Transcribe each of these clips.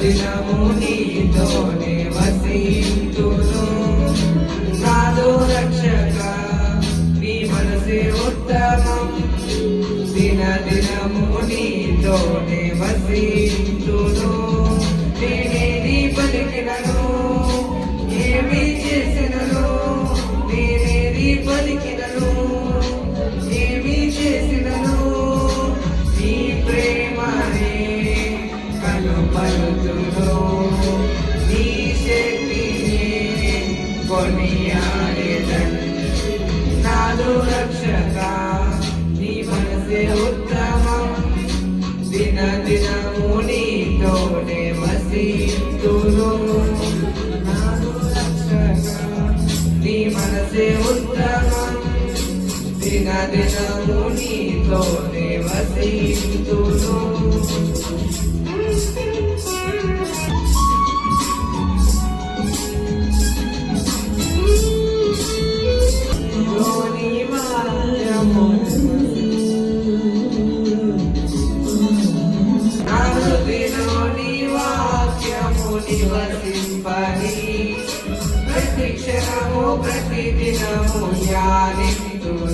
దినము నీతోనే వసింతును నాదో రక్షక నీ మనసే ఉత్తమం దినము నీతోనే వసింతును నేనేది పలికినను ఏమి చేసినను నేనేది పలికినను ఏమి చేసినను నీ ప్రేమనే కనుపరుతును నీ శక్తిని కొనియాడెదను నాదు రక్షక నీ మనసే ఉత్తమం దినము నీతోనే వసింతును నాదు రక్షక నీ మనసే ఉత్తమం దినము నీతోనే వసింతును నివసింపని ప్రతి క్షణము ప్రతి దినము ధ్యానింతును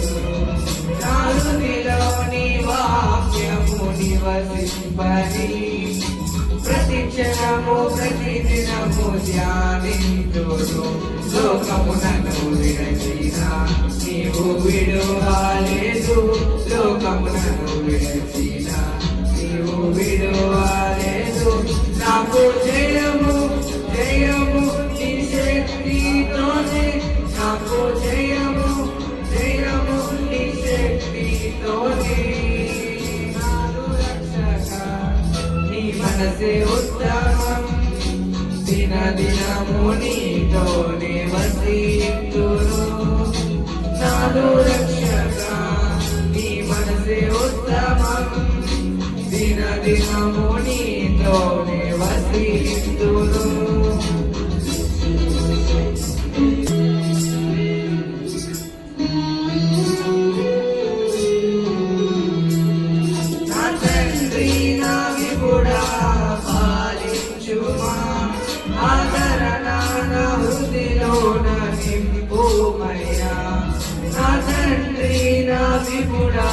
నాలుగులోని వాక్యము నివసింపని ప్రతి క్షణము ప్రతి దినము ధ్యానింతును లోకమునను విడచిన నీవు విడువలేదు లోకమునను విడచిన నీవు విడువలేదు నాకు జయము జయము నీ శక్తితోనే నాకు జయము జయము నీ శక్తితోనే నాదు రక్షక నీ మనసే ఉత్తమం దినము నీతోనే వసింతును నాదు రక్షక నీ మనసే ఉత్తమం దినము నీతోనే వసింతును నా తండ్రి నా విపుడా పాలించుమా ఆదరణ నా హృదయలోన నింపుమయ్యా నా తండ్రి నా విపుడా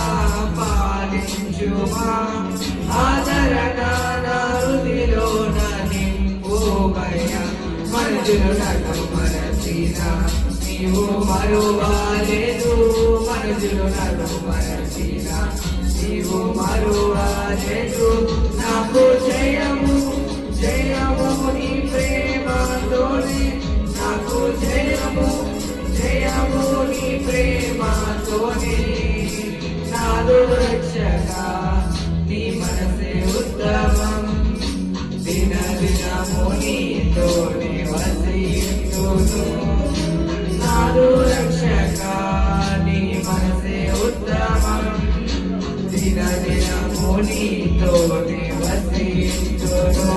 పాలించుమా ఆదరణ నా హృదయలోన నింపుమయ్యా మనుషులు నన్ను మరచిన నీవు మరువలేదు మనుషులు నన్ను మరచిన నీవు మరువలేదు నాకు జయము జయము నీ ప్రేమతోనే నాకు జయము జయము నీ ప్రేమతోనే నాదు రక్షక నీ మనసే ఉత్తమం దినము నీతోనే వసింతును నాదు రక్షక నీ మనసే ఉత్తమం దినము నీతోనే వసింతును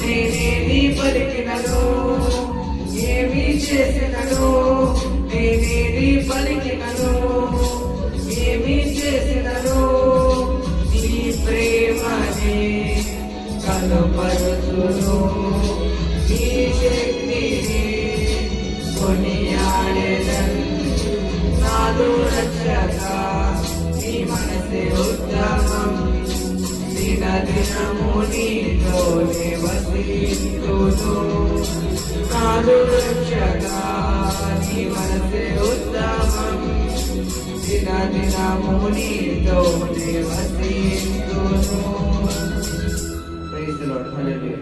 నేనేది పలికినను ఏమి చేసినను నేనేది పలికినను ఏమి చేసినను నీ ప్రేమనే కనుపరుతును నీ శక్తిని కొనియాడెదను నాదు రక్షక నీ మనసే ఉత్తమం దినము నీతోనే వసింతును నాదు రక్షక నీ మనసే ఉత్తమం దినము నీతోనే వసింతును. Praise the Lord. Hallelujah.